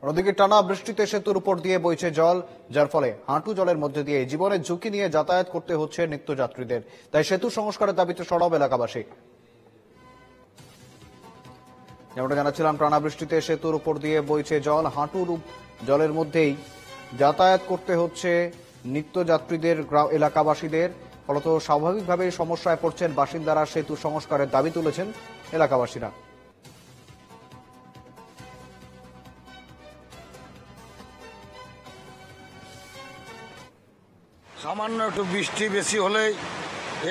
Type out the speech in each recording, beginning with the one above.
অন্যদিকে টানা বৃষ্টিতে সেতুর উপর দিয়ে বইছে জল, যার ফলে হাঁটু জলের মধ্যে দিয়ে জীবনের ঝুঁকি নিয়ে যাতায়াত করতে হচ্ছে নিত্যযাত্রীদের। তাই সেতু সংস্কারের দাবিতে সরব এলাকাবাসী। যেমনটা জানাচ্ছিলাম, টানা বৃষ্টিতে সেতুর উপর দিয়ে বইছে জল, হাঁটুর জলের মধ্যেই যাতায়াত করতে হচ্ছে নিত্যযাত্রীদের, এলাকাবাসীদের। ফলত স্বাভাবিকভাবে সমস্যায় পড়ছেন বাসিন্দারা। সেতু সংস্কারের দাবি তুলেছেন এলাকাবাসীরা। সামান্য একটু বৃষ্টি বেশি হলেই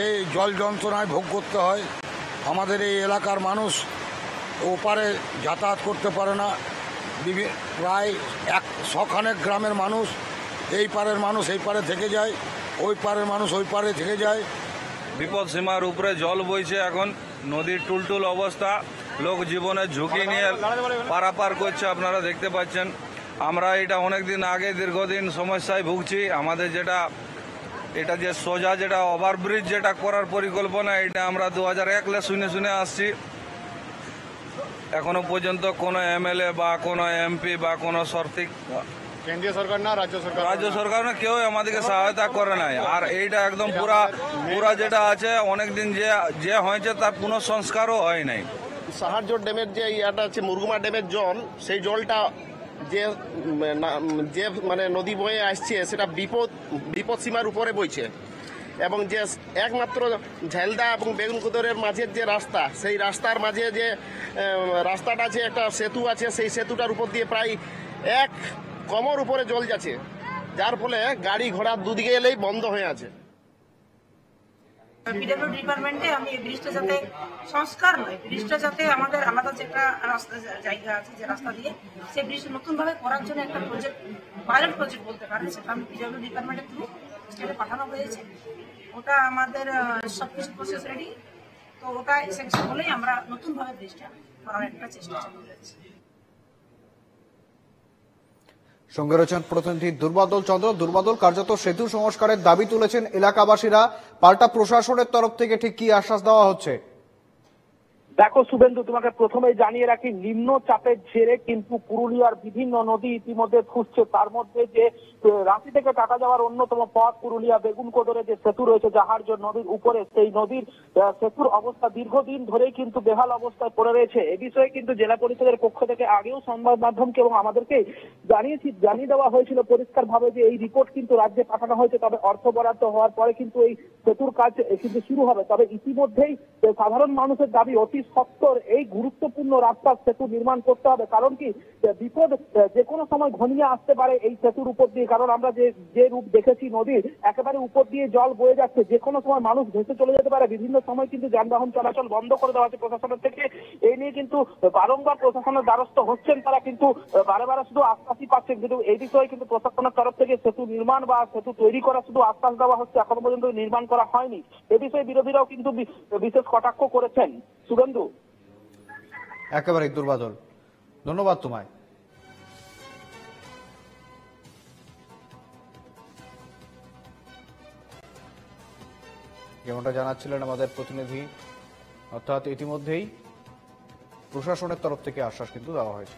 এই জল যন্ত্রণায় ভোগ করতে হয়। আমাদের এই এলাকার মানুষ ওপারে যাতায়াত করতে পারে না। প্রায় 100খানেক গ্রামের মানুষ, এই পারের মানুষ এই পারে থেকে যায়, ওই পারের মানুষ ওই পারে থেকে যায়। বিপদ সীমার উপরে জল বইছে, এখন নদীর টুলটুল অবস্থা, লোক জীবনের ঝুঁকি নিয়ে পারাপার করছে, আপনারা দেখতে পাচ্ছেন। আমরা এটা অনেকদিন আগে দীর্ঘদিন সমস্যায় ভুগছি। আমাদের এটা যে সোজা যেটা ওভারব্রিজ যেটা করার পরিকল্পনা, এটা আমরা 2001 শুনে আসছি। এখনো পর্যন্ত কোনো এমএলএ বা কোনো এমপি বা কোনো কেন্দ্রীয় সরকার না রাজ্য সরকার না, কেউ আমাদেরকে সহায়তা করে নাই। আর এইটা একদম পুরা যেটা আছে অনেকদিন যে হয়েছে তার পুনঃসংস্কারও হয় নাই। সাহায্য ড্যামের যে ইয়াটা আছে, মুরগুমা ড্যামের জল, সেই জলটা যে মানে নদী বয়ে আসছে সেটা বিপদ সীমার উপরে বইছে। এবং যে একমাত্র ঝালদা এবং বেগুনকুদরের মাঝের যে রাস্তা, সেই রাস্তার মাঝে যে রাস্তাটা আছে, একটা সেতু আছে, সেই সেতুটার উপর দিয়ে প্রায় 1 কোমর উপরে জল যাচ্ছে, যার ফলে গাড়ি ঘোড়া দুদিকে এলেই বন্ধ হয়ে আছে। পিডব্লিউ ডিপার্টমেন্টে আমি এই ব্রিজটা যাতে সংস্কার নয়, ব্রিজটা যাতে আমাদের আলাদা যে একটা রাস্তা জায়গা আছে যে রাস্তা দিয়ে সেই ব্রিজটা নতুনভাবে করার জন্য একটা প্রজেক্ট, পাইলট প্রজেক্ট বলতে পারেন, সেটা আমি পিডব্লিউ ডিপার্টমেন্টের থ্রু স্টেটে পাঠানো হয়েছে। ওটা আমাদের সবকিছু প্রসেস রেডি, তো ওটা এসেন্সিয়াল হলেই আমরা নতুনভাবে ব্রিজটা করার একটা চেষ্টা চালু রয়েছে। সঙ্গে রয়েছেন প্রতিনিধি দুর্বাদল চন্দ্র। দুর্বাদল, কার্যত সেতু সংস্কারের দাবি তুলেছেন এলাকাবাসীরা, পাল্টা প্রশাসনের তরফ থেকে ঠিক কি আশ্বাস দেওয়া হচ্ছে? দেখো শুভেন্দু, তোমাকে প্রথমেই জানিয়ে রাখি, নিম্নচাপের জেরে কিন্তু পুরুলিয়ার বিভিন্ন নদী ইতিমধ্যে ফুসছে। তার মধ্যে যে রাঁচি থেকে কাটা যাওয়ার অন্যতম পথ পুরুলিয়া বেগুনকোদরে যে সেতু রয়েছে জাহাজ নদীর উপরে, সেই নদীর সেতুর অবস্থা দীর্ঘদিন ধরেই কিন্তু বেহাল অবস্থায় পড়ে রয়েছে। এ বিষয়ে কিন্তু জেলা পরিষদের পক্ষ থেকে আগেও সংবাদ মাধ্যমকে এবং আমাদেরকে জানিয়ে দেওয়া হয়েছিল পরিষ্কারভাবে যে এই রিপোর্ট কিন্তু রাজ্যে পাঠানো হয়েছে, তবে অর্থ বরাদ্দ হওয়ার পরে কিন্তু এই সেতুর কাজ কিন্তু শুরু হবে। তবে ইতিমধ্যেই সাধারণ মানুষের দাবি অতি সত্বর এই গুরুত্বপূর্ণ রাস্তা সেতু নির্মাণ করতে হবে। কারণ কি, বিপদ যে কোনো সময় ঘনিয়ে আসতে পারে এই সেতুর উপর দিয়ে। কারণ আমরা যে রূপ দেখেছি, নদীর একেবারে উপর দিয়ে জল বয়ে যাচ্ছে, যে কোনো সময় মানুষ ভেসে চলে যেতে পারে। বিভিন্ন সময় কিন্তু যানবাহন চলাচল বন্ধ করে দেওয়া হচ্ছে প্রশাসনের থেকে। এই নিয়ে কিন্তু বারংবার প্রশাসনের দ্বারস্থ হচ্ছেন তারা, কিন্তু বারে বারে শুধু আশ্বাসই পাচ্ছেন। কিন্তু এই বিষয়ে কিন্তু প্রশাসনের তরফ থেকে সেতু নির্মাণ বা সেতু তৈরি করা শুধু আশ্বাস দেওয়া হচ্ছে, এখনো পর্যন্ত নির্মাণ করা হয়নি। এ বিষয়ে বিরোধীরাও কিন্তু বিশেষ কটাক্ষ করেছেন। শুভেন্দু, একেবারে দুর্বাদল, ধন্যবাদ তোমায়। যেমনটা জানাচ্ছিলেন আমাদের প্রতিনিধি, অর্থাৎ ইতিমধ্যেই প্রশাসনের তরফ থেকে আশ্বাস কিন্তু দেওয়া হয়েছে।